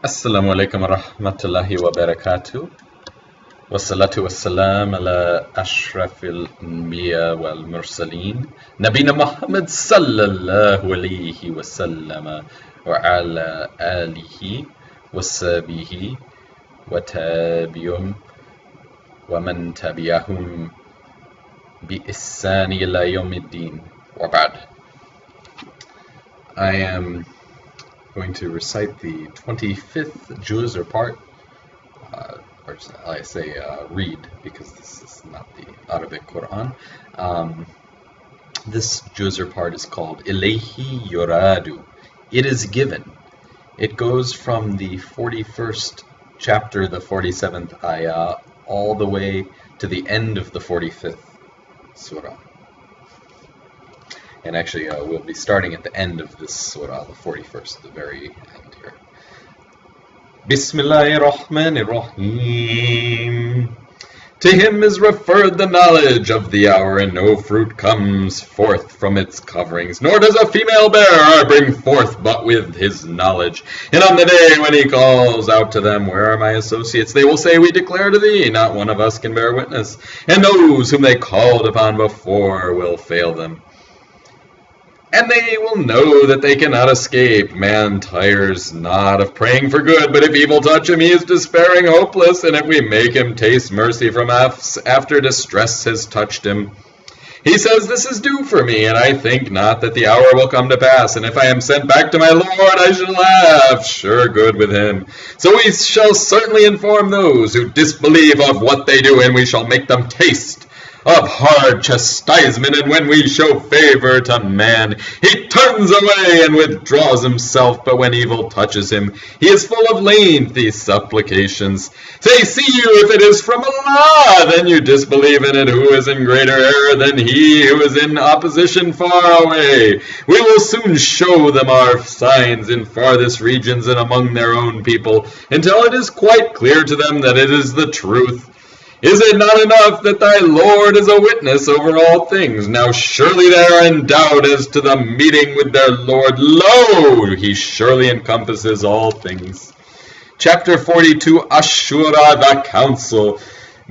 السلام عليكم ورحمة الله وبركاته والصلاة والسلام على أشرف الأنبياء والمرسلين نبينا محمد صلى الله عليه وسلم وعلى آله وصحبه وتابعهم ومن تبعهم بإحسان إلى يوم الدين وبعد. I am going to recite the 25th juz or part, or I say read because this is not the Arabic Quran. This juz or part is called Ilayhi Yuradu. It is given. It goes from the 41st chapter, the 47th ayah, all the way to the end of the 45th surah. And actually, we'll be starting at the end of this surah, the 41st, the very end here. Bismillahirrahmanirrahim. To him is referred the knowledge of the hour, and no fruit comes forth from its coverings, nor does a female bearer bring forth but with his knowledge. And on the day when he calls out to them, "Where are my associates?" they will say, "We declare to thee, not one of us can bear witness." And those whom they called upon before will fail them. And they will know that they cannot escape. Man tires not of praying for good, but if evil touch him, he is despairing, hopeless. And if we make him taste mercy from us after distress has touched him, he says, "This is due for me, and I think not that the hour will come to pass. And if I am sent back to my Lord, I shall have sure good with him. So we shall certainly inform those who disbelieve of what they do, and we shall make them taste of hard chastisement. And when we show favor to man, he turns away and withdraws himself. But when evil touches him, he is full of lengthy supplications. Say, see you if it is from Allah, then you disbelieve in it. Who is in greater error than he who is in opposition far away? We will soon show them our signs in farthest regions and among their own people, until it is quite clear to them that it is the truth. Is it not enough that thy Lord is a witness over all things? Now surely they are in doubt as to the meeting with their Lord. Lo, he surely encompasses all things. Chapter 42, Ashura, the Council.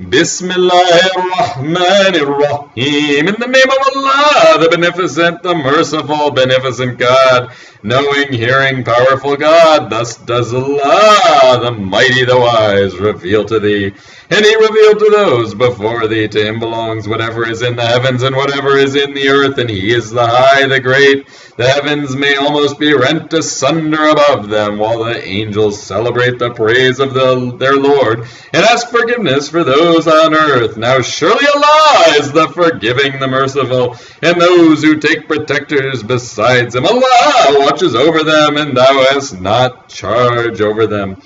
Bismillahirrahmanirrahim. In the name of Allah, the Beneficent, the Merciful, Beneficent God, knowing, hearing, powerful God. Thus does Allah, the Mighty, the Wise, reveal to thee. And he revealed to those before thee. To him belongs whatever is in the heavens and whatever is in the earth, and he is the High, the Great. The heavens may almost be rent asunder above them, while the angels celebrate the praise of their Lord, and ask forgiveness for those on earth. Now surely Allah is the forgiving, the merciful, and those who take protectors besides him. Allah watches over them, and thou hast not charge over them.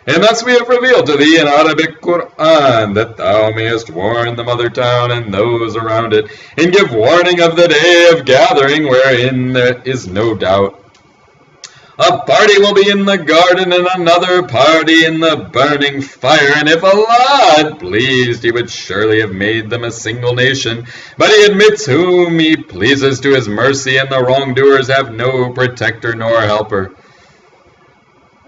And thus we have revealed to thee in Arabic Quran, that thou mayest warn the mother town and those around it, and give warning of the day of gathering, wherein there is no doubt. A party will be in the garden, and another party in the burning fire. And if Allah had pleased, he would surely have made them a single nation. But he admits whom he pleases to his mercy, and the wrongdoers have no protector nor helper.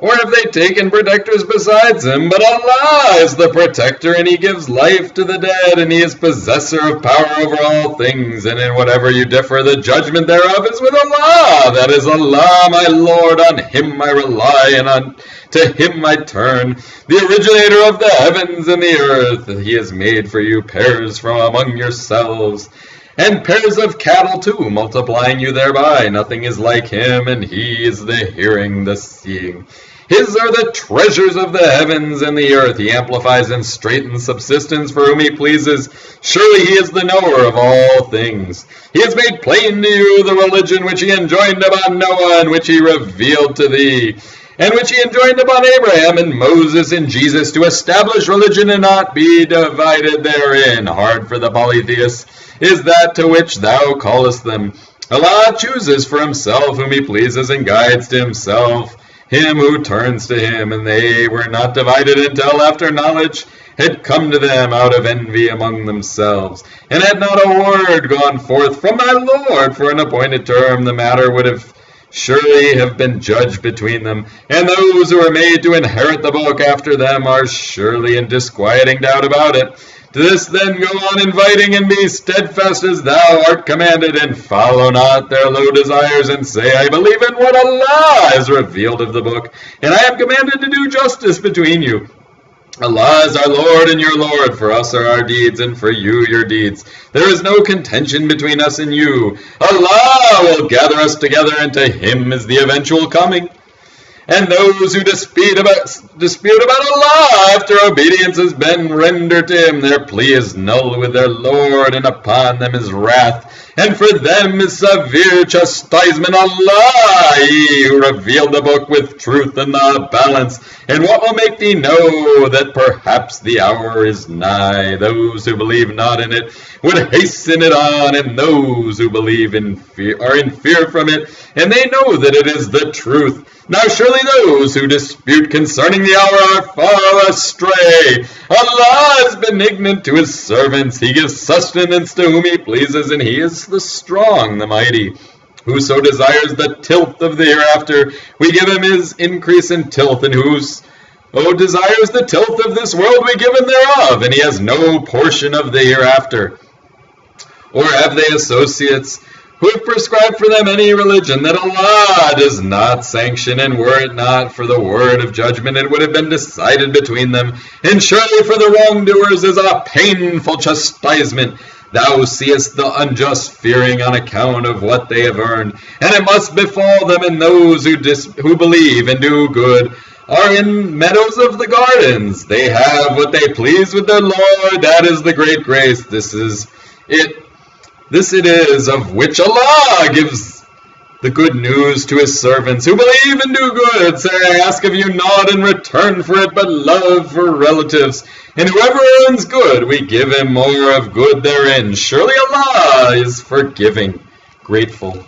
Or have they taken protectors besides him? But Allah is the protector, and he gives life to the dead, and he is possessor of power over all things. And in whatever you differ, the judgment thereof is with Allah. That is Allah, my Lord, on him I rely, and to him I turn. The originator of the heavens and the earth, he has made for you pairs from among yourselves, and pairs of cattle too, multiplying you thereby. Nothing is like him, and he is the hearing, the seeing. His are the treasures of the heavens and the earth. He amplifies and straightens subsistence for whom he pleases. Surely he is the knower of all things. He has made plain to you the religion which he enjoined upon Noah, and which he revealed to thee, and which he enjoined upon Abraham and Moses and Jesus, to establish religion and not be divided therein. Hard for the polytheists is that to which thou callest them. Allah chooses for himself whom he pleases, and guides to himself him who turns to him. And they were not divided until after knowledge had come to them out of envy among themselves, and had not a word gone forth from thy Lord for an appointed term. The matter would have surely have been judged between them, and those who are made to inherit the book after them are surely in disquieting doubt about it. To this then go on inviting, and be steadfast as thou art commanded, and follow not their low desires, and say, I believe in what Allah has revealed of the book, and I am commanded to do justice between you. Allah is our Lord and your Lord, for us are our deeds, and for you your deeds. There is no contention between us and you. Allah will gather us together, and to Him is the eventual coming. And those who dispute about Allah after obedience has been rendered to Him, their plea is null with their Lord, and upon them is wrath. And for them is severe chastisement. Allah, He who revealed the book with truth and the balance. And what will make thee know that perhaps the hour is nigh? Those who believe not in it would hasten it on, and those who believe in fear are in fear from it, and they know that it is the truth. Now surely those who dispute concerning the hour are far astray. Allah is benignant to His servants. He gives sustenance to whom He pleases, and He is the strong, the mighty. Whoso desires the tilth of the hereafter, we give him his increase in tilth, and whoso desires the tilth of this world, we give him thereof, and he has no portion of the hereafter. Or have they associates who have prescribed for them any religion that Allah does not sanction, and were it not for the word of judgment, it would have been decided between them. And surely for the wrongdoers is a painful chastisement. Thou seest the unjust fearing on account of what they have earned, and it must befall them. And those who believe and do good are in meadows of the gardens. They have what they please with their Lord. That is the great grace. This it is of which Allah gives the good news to His servants who believe and do good. Say, I ask of you naught in return for it, but love for relatives. And whoever earns good, we give him more of good therein. Surely Allah is forgiving, grateful.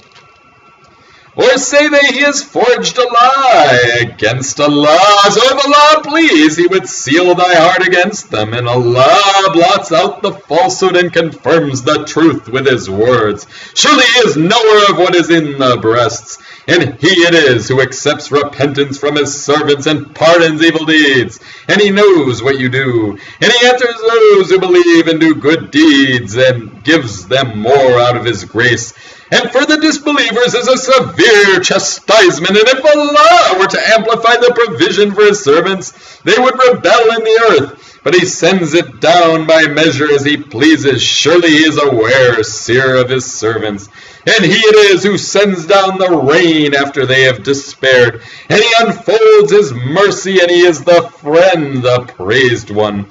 Or say they, He has forged a lie against Allah. So if Allah please, He would seal thy heart against them. And Allah blots out the falsehood and confirms the truth with His words. Surely He is knower of what is in the breasts. And He it is who accepts repentance from His servants and pardons evil deeds. And He knows what you do. And He answers those who believe and do good deeds, and gives them more out of His grace. And for the disbelievers is a severe chastisement. And if Allah were to amplify the provision for His servants, they would rebel in the earth. But He sends it down by measure as He pleases. Surely He is aware, seer of His servants. And He it is who sends down the rain after they have despaired. And He unfolds His mercy, and He is the friend, the praised one.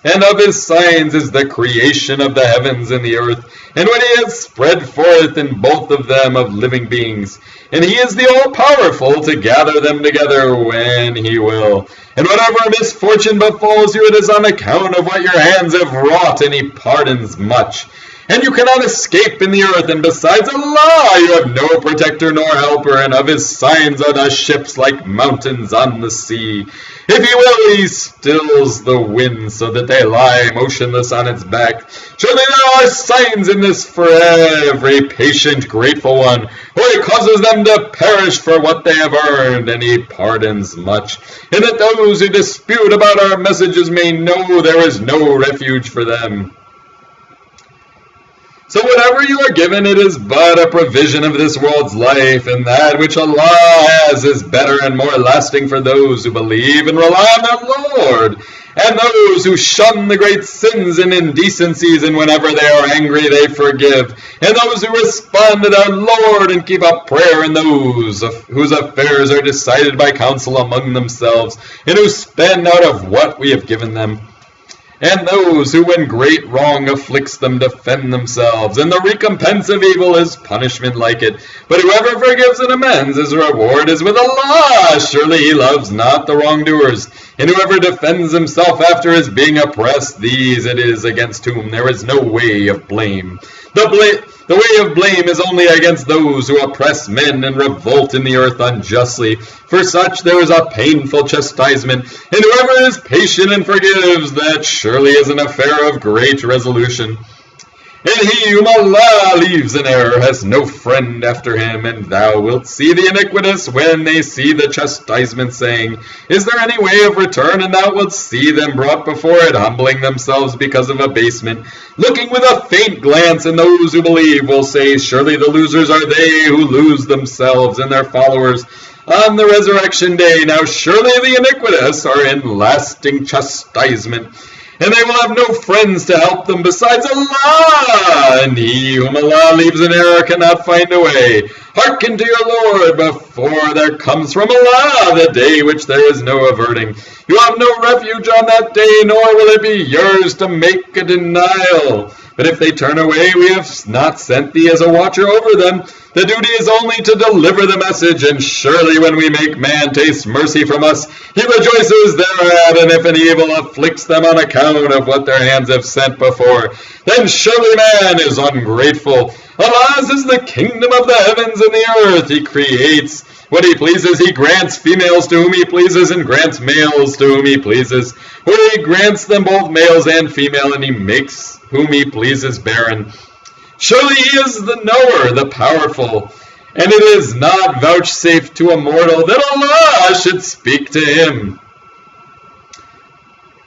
And of His signs is the creation of the heavens and the earth, and when He has spread forth in both of them of living beings. And He is the all-powerful to gather them together when He will. And whatever misfortune befalls you, it is on account of what your hands have wrought, and He pardons much. And you cannot escape in the earth, and besides Allah you have no protector nor helper, and of His signs are the ships like mountains on the sea. If He will, He stills the wind so that they lie motionless on its back. Surely there are signs in this for every patient, grateful one, for He causes them to perish for what they have earned, and He pardons much. And that those who dispute about our messages may know there is no refuge for them. So whatever you are given, it is but a provision of this world's life, and that which Allah has is better and more lasting for those who believe and rely on their Lord, and those who shun the great sins and indecencies, and whenever they are angry they forgive, and those who respond to their Lord and keep up prayer, and those whose affairs are decided by counsel among themselves, and who spend out of what we have given them. And those who, when great wrong afflicts them, defend themselves, and the recompense of evil is punishment like it. But whoever forgives and amends, his reward is with Allah. Surely He loves not the wrongdoers. And whoever defends himself after his being oppressed, these it is against whom there is no way of blame. The way of blame is only against those who oppress men and revolt in the earth unjustly. For such there is a painful chastisement, and whoever is patient and forgives, that surely is an affair of great resolution. And he whom Allah leaves in error has no friend after him, and thou wilt see the iniquitous when they see the chastisement, saying, Is there any way of return? And thou wilt see them brought before it, humbling themselves because of abasement, looking with a faint glance, and those who believe will say, Surely the losers are they who lose themselves and their followers on the resurrection day. Now surely the iniquitous are in lasting chastisement, and they will have no friends to help them besides Allah, and he whom Allah leaves in error cannot find a way. Hearken to your Lord before there comes from Allah the day which there is no averting. You have no refuge on that day, nor will it be yours to make a denial. But if they turn away, we have not sent thee as a watcher over them. The duty is only to deliver the message, and surely when we make man taste mercy from us, he rejoices thereat, and if an evil afflicts them on account of what their hands have sent before, then surely man is ungrateful. Allah's is the kingdom of the heavens and the earth. He creates what he pleases. He grants females to whom he pleases, and grants males to whom he pleases. Or he grants them both males and female, and he makes whom he pleases barren. Surely he is the knower, the powerful, and it is not vouchsafed to a mortal that Allah should speak to him,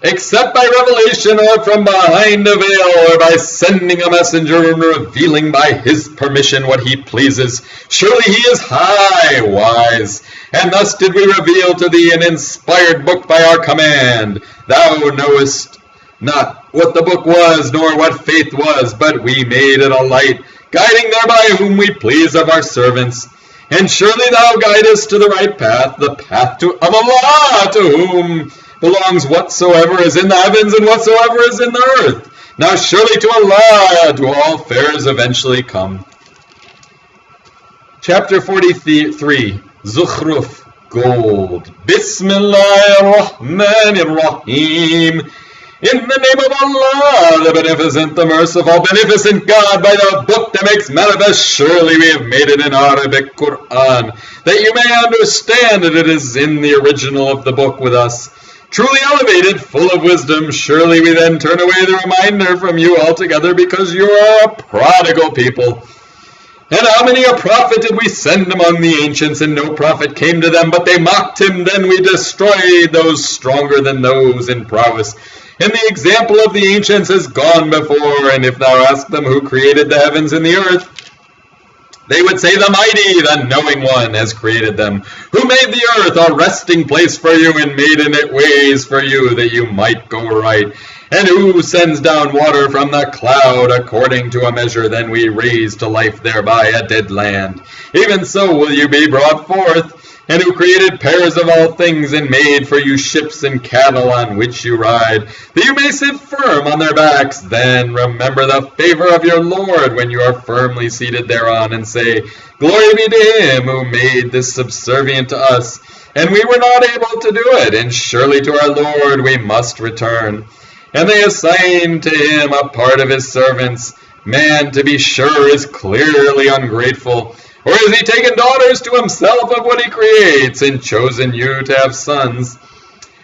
except by revelation or from behind a veil, or by sending a messenger and revealing by his permission what he pleases. Surely he is high, wise, and thus did we reveal to thee an inspired book by our command. Thou knowest not what the book was, nor what faith was, but we made it a light, guiding thereby whom we please of our servants. And surely thou guidest to the right path, the path of Allah, to whom belongs whatsoever is in the heavens and whatsoever is in the earth. Now surely to Allah do all affairs eventually come. Chapter 43, Zukhruf, Gold. Bismillahir Rahmanir Rahim. In the name of Allah, the Beneficent, the Merciful, Beneficent God, by the book that makes manifest, surely we have made it in Arabic Quran, that you may understand that it is in the original of the book with us. Truly elevated, full of wisdom, surely we then turn away the reminder from you altogether, because you are a prodigal people. And how many a prophet did we send among the ancients, and no prophet came to them, but they mocked him. Then we destroyed those stronger than those in prowess. And the example of the ancients has gone before, and if thou ask them who created the heavens and the earth, they would say the mighty, the knowing one has created them, who made the earth a resting place for you, and made in it ways for you that you might go right. And who sends down water from the cloud according to a measure, then we raise to life thereby a dead land. Even so will you be brought forth. And who created pairs of all things, and made for you ships and cattle on which you ride, that you may sit firm on their backs. Then remember the favor of your Lord when you are firmly seated thereon, and say, Glory be to him who made this subservient to us, and we were not able to do it, and surely to our Lord we must return. And they assigned to him a part of his servants. Man, to be sure, is clearly ungrateful. Or has he taken daughters to himself of what he creates, and chosen you to have sons?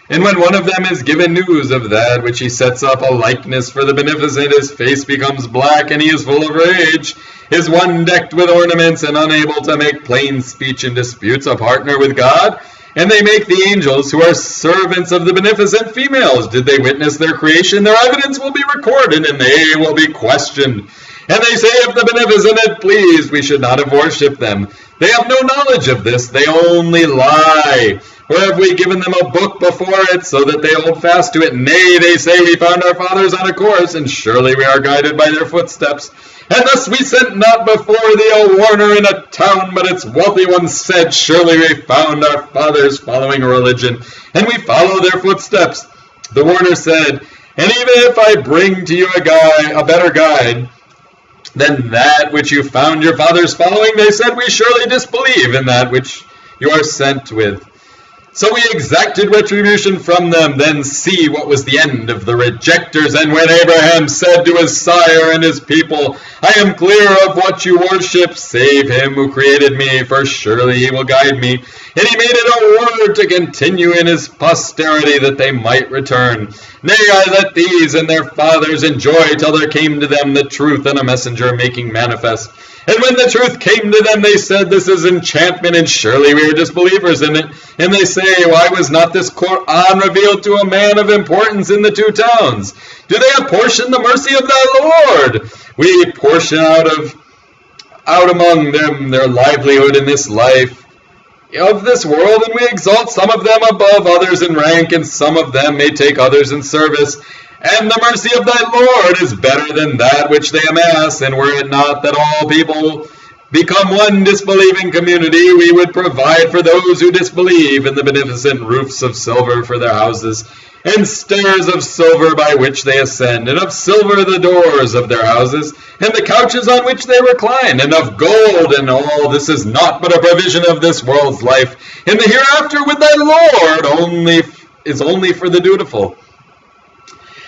And when one of them is given news of that which he sets up a likeness for the Beneficent, his face becomes black, and he is full of rage. Is one decked with ornaments, and unable to make plain speech, and disputes a partner with God? And they make the angels, who are servants of the Beneficent, females. Did they witness their creation? Their evidence will be recorded, and they will be questioned. And they say, if the Beneficent had pleased, we should not have worshipped them. They have no knowledge of this, they only lie. Or have we given them a book before it, so that they hold fast to it? Nay, they say, we found our fathers on a course, and surely we are guided by their footsteps. And thus we sent not before thee a warner in a town, but its wealthy ones said, surely we found our fathers following a religion, and we follow their footsteps. The warner said, and even if I bring to you a better guide than that which you found your fathers following, they said, we surely disbelieve in that which you are sent with. So we exacted retribution from them. Then see what was the end of the rejectors. And when Abraham said to his sire and his people, I am clear of what you worship, save him who created me, for surely he will guide me. And he made it a word to continue in his posterity, that they might return. Nay, I let these and their fathers enjoy till there came to them the truth and a messenger making manifest. And when the truth came to them, they said, this is enchantment, and surely we are disbelievers in it. And they say, why was not this Quran revealed to a man of importance in the two towns? Do they apportion the mercy of thy Lord? We portion out among them their livelihood in this life of this world, and we exalt some of them above others in rank, and some of them may take others in service. And the mercy of thy Lord is better than that which they amass, and were it not that all people become one disbelieving community, we would provide for those who disbelieve in the beneficent roofs of silver for their houses, and stairs of silver by which they ascend, and of silver the doors of their houses, and the couches on which they recline, and of gold, and all this is not but a provision of this world's life. In the hereafter with thy Lord is only for the dutiful.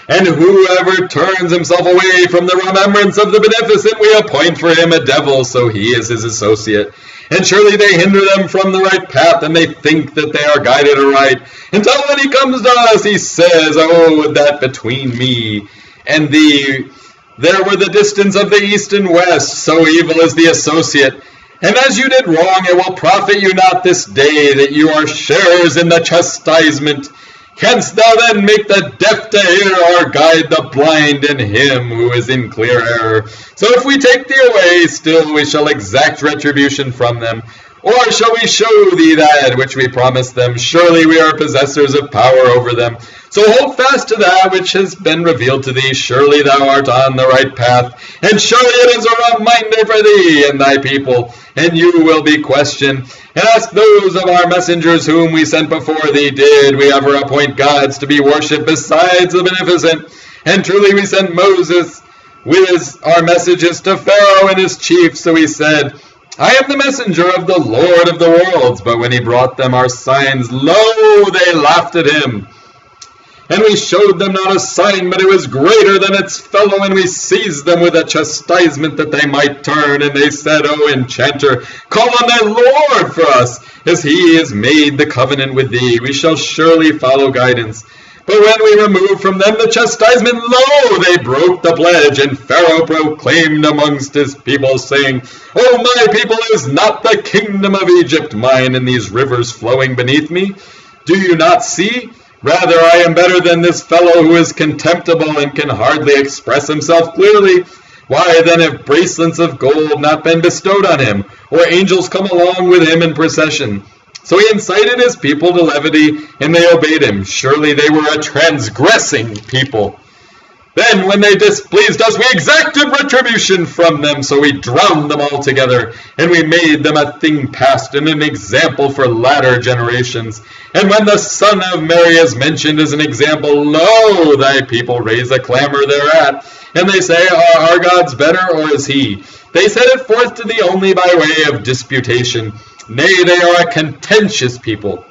And whoever turns himself away from the remembrance of the beneficent, we appoint for him a devil, so he is his associate. And surely they hinder them from the right path, and they think that they are guided aright. Until when he comes to us, he says, oh, that between me and thee there were the distance of the east and west, so evil is the associate. And as you did wrong, it will profit you not this day, that you are sharers in the chastisement. Canst thou then make the deaf to hear, or guide the blind in him who is in clear error? So if we take thee away, still we shall exact retribution from them. Or shall we show thee that which we promised them? Surely we are possessors of power over them. So hold fast to that which has been revealed to thee. Surely thou art on the right path, and surely it is a reminder for thee and thy people. And you will be questioned. And ask those of our messengers whom we sent before thee, did we ever appoint gods to be worshipped besides the beneficent? And truly we sent Moses with our messages to Pharaoh and his chiefs. So he said, I am the messenger of the Lord of the worlds. But when he brought them our signs, lo, they laughed at him. And we showed them not a sign, but it was greater than its fellow, and we seized them with a chastisement that they might turn. And they said, O enchanter, call on thy Lord for us, as he has made the covenant with thee. We shall surely follow guidance. But when we removed from them the chastisement, lo, they broke the pledge. And Pharaoh proclaimed amongst his people, saying, O my people, is not the kingdom of Egypt mine, and these rivers flowing beneath me? Do you not see? Rather, I am better than this fellow who is contemptible and can hardly express himself clearly. Why then have bracelets of gold not been bestowed on him, or angels come along with him in procession? So he incited his people to levity, and they obeyed him. Surely they were a transgressing people. Then, when they displeased us, we exacted retribution from them, so we drowned them altogether, and we made them a thing past and an example for latter generations. And when the son of Mary is mentioned as an example, lo, thy people raise a clamor thereat. And they say, are our gods better, or is he? They set it forth to thee only by way of disputation. Nay, they are a contentious people.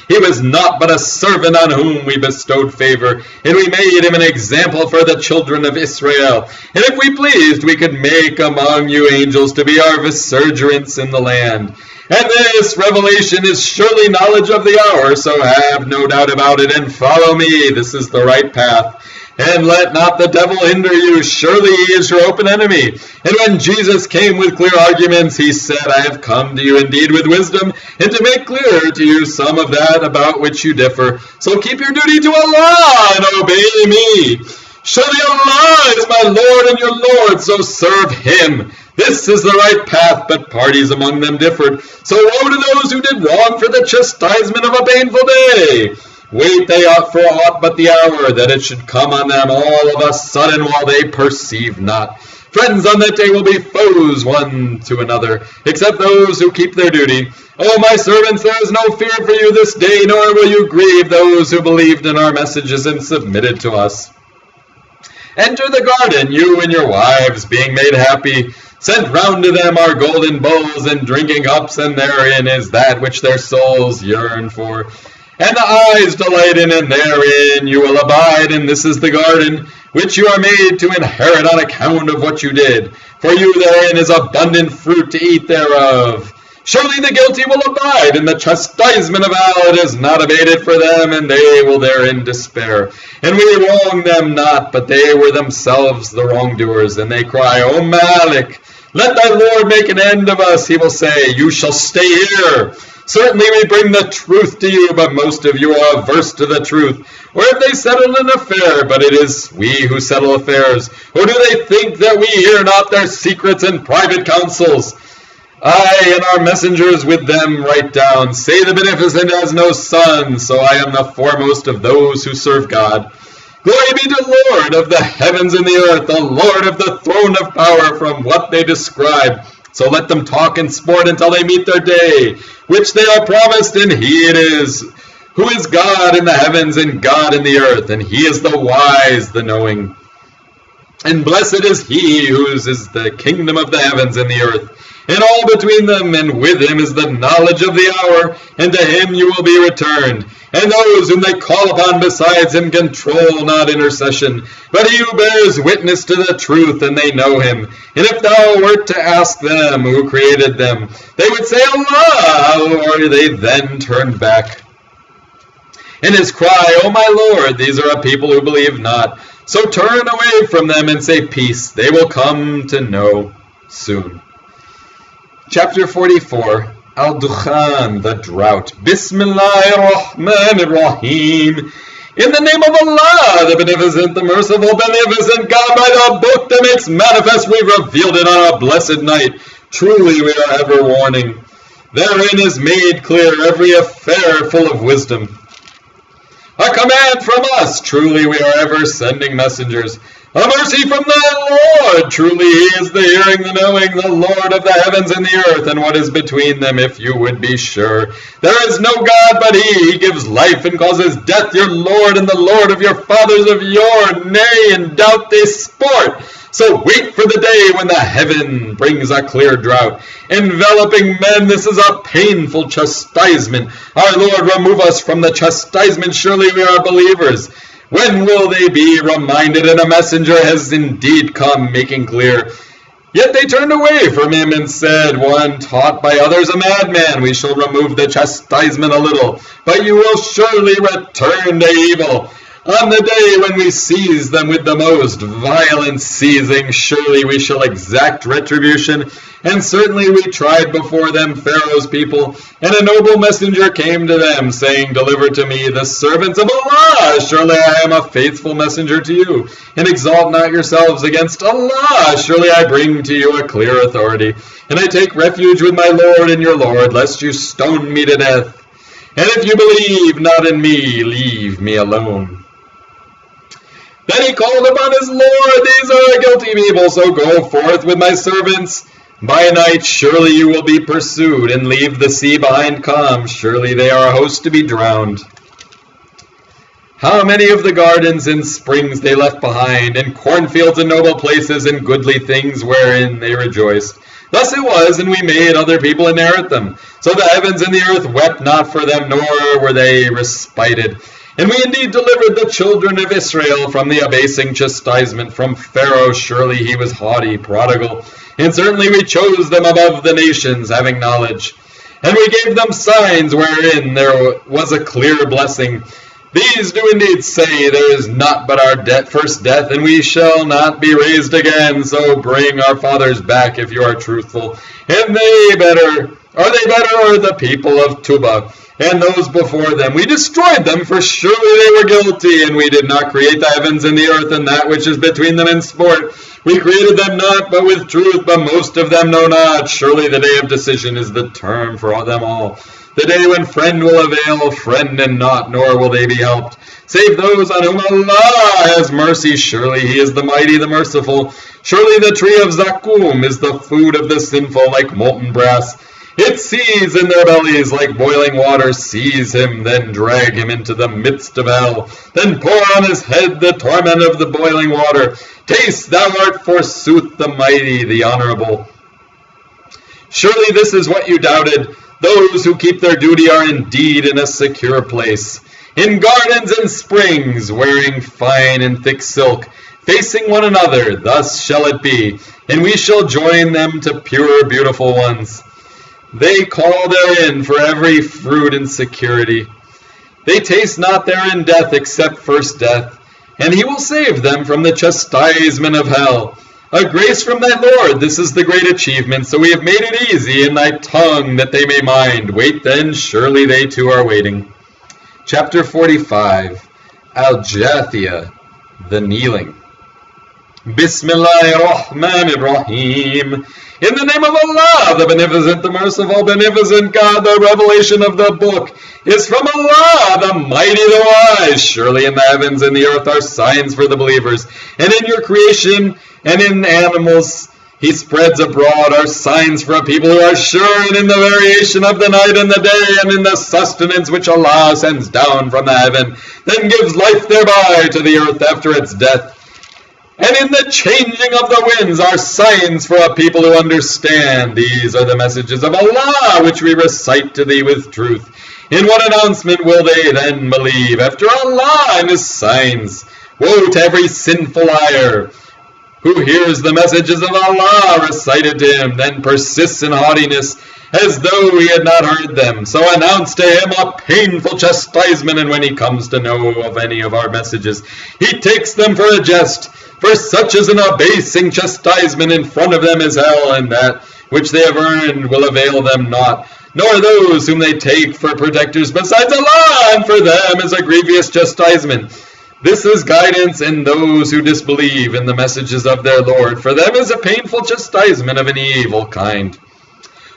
He was not but a servant on whom we bestowed favor, and we made him an example for the children of Israel. And if we pleased, we could make among you angels to be our vicegerents in the land. And this revelation is surely knowledge of the hour, so have no doubt about it, and follow me. This is the right path. And let not the devil hinder you. Surely he is your open enemy. And when Jesus came with clear arguments, he said, I have come to you indeed with wisdom, and to make clear to you some of that about which you differ. So keep your duty to Allah, and obey me. Surely Allah is my Lord and your Lord, so serve him. This is the right path, but parties among them differed. So woe to those who did wrong for the chastisement of a painful day. Wait they ought for aught but the hour, that it should come on them all of a sudden, while they perceive not. Friends on that day will be foes one to another, except those who keep their duty. O my servants, there is no fear for you this day, nor will you grieve those who believed in our messages and submitted to us. Enter the garden, you and your wives, being made happy. Sent round to them are golden bowls and drinking cups, and therein is that which their souls yearn for. And the eyes delight in, and therein you will abide, and this is the garden, which you are made to inherit on account of what you did. For you therein is abundant fruit to eat thereof. Surely the guilty will abide, and the chastisement of Allah is not abated for them, and they will therein despair. And we wrong them not, but they were themselves the wrongdoers, and they cry, O Malik, let thy Lord make an end of us. He will say, you shall stay here. Certainly we bring the truth to you, but most of you are averse to the truth. Or if they settle an affair, but it is we who settle affairs. Or do they think that we hear not their secrets and private counsels? I and our messengers with them write down, say the Beneficent has no son, so I am the foremost of those who serve God. Glory be to the Lord of the heavens and the earth, the Lord of the throne of power, from what they describe. So let them talk and sport until they meet their day, which they are promised, and he it is, who is God in the heavens and God in the earth, and he is the wise, the knowing. And blessed is he whose is the kingdom of the heavens and the earth, and all between them, and with him is the knowledge of the hour, and to him you will be returned. And those whom they call upon besides him control not intercession, but he who bears witness to the truth, and they know him. And if thou wert to ask them who created them, they would say Allah, or they then turned back. And his cry, O my Lord, these are a people who believe not. So turn away from them and say peace. They will come to know soon. Chapter 44, Al-Dukhan, the drought. Bismillahirrahmanirrahim. In the name of Allah, the Beneficent, the Merciful, Beneficent God, by the book that makes manifest, we revealed it on a blessed night. Truly we are ever warning. Therein is made clear every affair full of wisdom. A command from us, truly we are ever sending messengers. A mercy from the Lord, truly he is the hearing, the knowing, the Lord of the heavens and the earth, and what is between them, if you would be sure. There is no God but he gives life and causes death, your Lord and the Lord of your fathers of yore, nay, in doubt they sport. So wait for the day when the heaven brings a clear drought. Enveloping men, this is a painful chastisement. Our Lord, remove us from the chastisement, surely we are believers. When will they be reminded? And a messenger has indeed come, making clear. Yet they turned away from him and said, one taught by others a madman, we shall remove the chastisement a little, but you will surely return to evil. On the day when we seize them with the most violent seizing, surely we shall exact retribution. And certainly we tried before them Pharaoh's people, and a noble messenger came to them, saying, deliver to me the servants of Allah. Surely I am a faithful messenger to you, and exalt not yourselves against Allah. Surely I bring to you a clear authority, and I take refuge with my Lord and your Lord, lest you stone me to death. And if you believe not in me, leave me alone. Then he called upon his Lord, these are a guilty people, so go forth with my servants. By night surely you will be pursued, and leave the sea behind calm. Surely they are a host to be drowned. How many of the gardens and springs they left behind, and cornfields and noble places, and goodly things wherein they rejoiced. Thus it was, and we made other people inherit them. So the heavens and the earth wept not for them, nor were they respited. And we indeed delivered the children of Israel from the abasing chastisement from Pharaoh. Surely he was haughty, prodigal. And certainly we chose them above the nations, having knowledge. And we gave them signs wherein there was a clear blessing. These do indeed say, there is not but our first death, and we shall not be raised again. So bring our fathers back if you are truthful. And are they better, or the people of Tubal? And those before them, we destroyed them, for surely they were guilty, and we did not create the heavens and the earth, and that which is between them in sport. We created them not, but with truth, but most of them know not. Surely the day of decision is the term for them all. The day when friend will avail friend and not, nor will they be helped, save those on whom Allah has mercy. Surely he is the mighty, the merciful. Surely the tree of Zakum is the food of the sinful, like molten brass. It seethes in their bellies like boiling water. Seize him, then drag him into the midst of hell. Then pour on his head the torment of the boiling water. Taste, thou art forsooth the mighty, the honorable. Surely this is what you doubted. Those who keep their duty are indeed in a secure place, in gardens and springs, wearing fine and thick silk, facing one another. Thus shall it be, and we shall join them to pure, beautiful ones. They call therein for every fruit in security. They taste not therein death except first death, and he will save them from the chastisement of hell. A grace from thy Lord, this is the great achievement, so we have made it easy in thy tongue that they may mind. Wait then, surely they too are waiting. Chapter 45, Al-Jathiyah, the Kneeling. Bismillahirrahmanirrahim. In the name of Allah, the Beneficent, the Merciful, Beneficent God, the revelation of the book is from Allah, the Mighty, the Wise. Surely in the heavens and the earth are signs for the believers, and in your creation and in animals He spreads abroad are signs for a people who are sure, and in the variation of the night and the day, and in the sustenance which Allah sends down from the heaven, then gives life thereby to the earth after its death. And in the changing of the winds are signs for a people who understand. These are the messages of Allah, which we recite to thee with truth. In what announcement will they then believe after Allah and His signs? Woe to every sinful liar who hears the messages of Allah recited to him, then persists in haughtiness as though he had not heard them. So announce to him a painful chastisement, and when he comes to know of any of our messages, he takes them for a jest. For such is an abasing chastisement. In front of them is hell, and that which they have earned will avail them naught, nor those whom they take for protectors besides Allah, and for them is a grievous chastisement. This is guidance in those who disbelieve in the messages of their Lord. For them is a painful chastisement of an evil kind.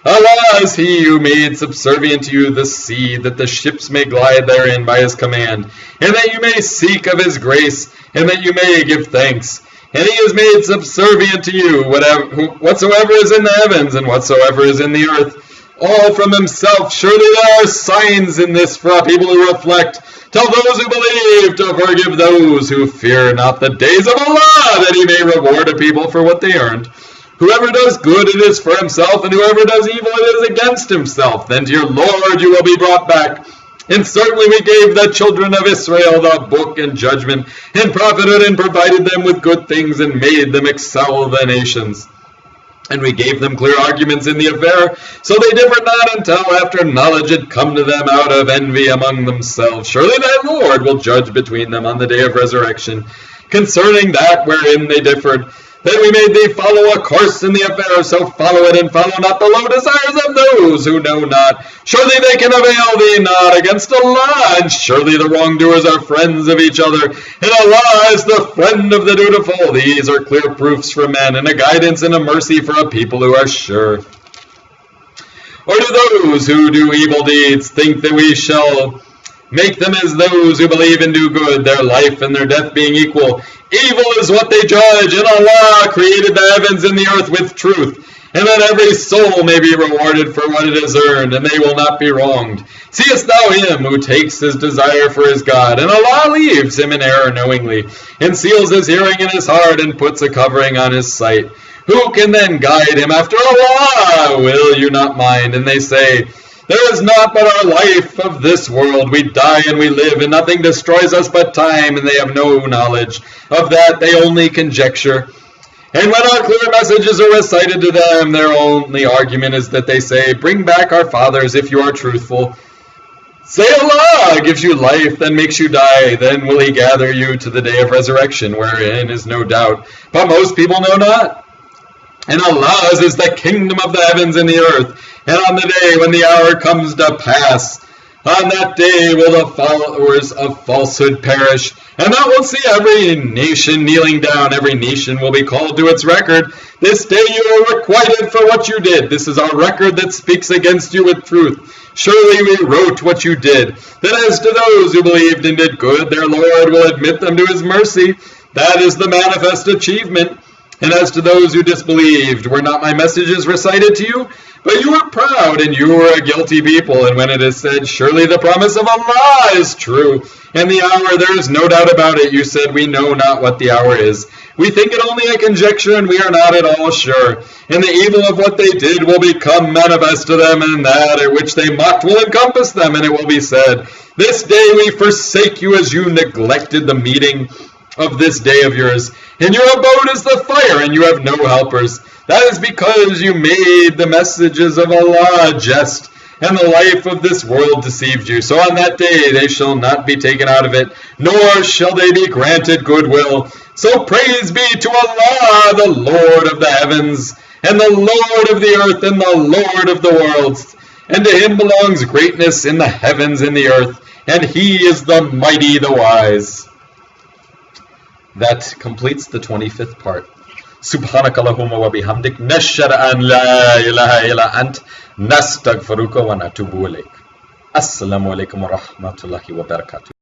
Allah is He who made subservient to you the sea, that the ships may glide therein by His command, and that you may seek of His grace, and that you may give thanks. And He has made subservient to you whatsoever is in the heavens and whatsoever is in the earth, all from Himself. Surely there are signs in this for a people who reflect. Tell those who believe to forgive those who fear not the days of Allah, that He may reward a people for what they earned. Whoever does good, it is for himself, and whoever does evil, it is against himself. Then to your Lord you will be brought back. And certainly we gave the children of Israel the book and judgment, and profited and provided them with good things, and made them excel the nations. And we gave them clear arguments in the affair, so they differed not until after knowledge had come to them out of envy among themselves. Surely thy Lord will judge between them on the day of resurrection, concerning that wherein they differed. Then we made thee follow a course in the affair, so follow it, and follow not the low desires of those who know not. Surely they can avail thee not against Allah, and surely the wrongdoers are friends of each other, and Allah is the friend of the dutiful. These are clear proofs for men, and a guidance and a mercy for a people who are sure. Or do those who do evil deeds think that we shall make them as those who believe and do good, their life and their death being equal? Evil is what they judge, and Allah created the heavens and the earth with truth, and that every soul may be rewarded for what it has earned, and they will not be wronged. Seest thou him who takes his desire for his God, and Allah leaves him in error knowingly, and seals his hearing in his heart, and puts a covering on his sight? Who can then guide him after Allah? Will you not mind? And they say, there is naught but our life of this world. We die and we live, and nothing destroys us but time, and they have no knowledge of that. They only conjecture. And when our clear messages are recited to them, their only argument is that they say, bring back our fathers if you are truthful. Say Allah gives you life, then makes you die. Then will He gather you to the day of resurrection, wherein is no doubt. But most people know not. And Allah's is the kingdom of the heavens and the earth. And on the day when the hour comes to pass, on that day will the followers of falsehood perish, and thou wilt see every nation kneeling down. Every nation will be called to its record. This day you are requited for what you did. This is our record that speaks against you with truth. Surely we wrote what you did. Then as to those who believed and did good, their Lord will admit them to His mercy. That is the manifest achievement. And as to those who disbelieved, were not my messages recited to you? But you were proud, and you were a guilty people. And when it is said, surely the promise of Allah is true, and the hour, there is no doubt about it, you said, we know not what the hour is. We think it only a conjecture, and we are not at all sure. And the evil of what they did will become manifest to them, and that at which they mocked will encompass them, and it will be said, this day we forsake you as you neglected the meeting of this day of yours. And your abode is the fire, and you have no helpers. That is because you made the messages of Allah a jest, and the life of this world deceived you. So on that day they shall not be taken out of it, nor shall they be granted goodwill. So praise be to Allah, the Lord of the heavens, and the Lord of the earth, and the Lord of the worlds. And to him belongs greatness in the heavens and the earth, and he is the mighty, the wise. That completes the 25th part. Subhanakallahumma wa bihamdik nashhadu an la ilaha illa ant nastaghfiruka wa natubu ilayk. Assalamu alaikum wa rahmatullahi wa barakatuh.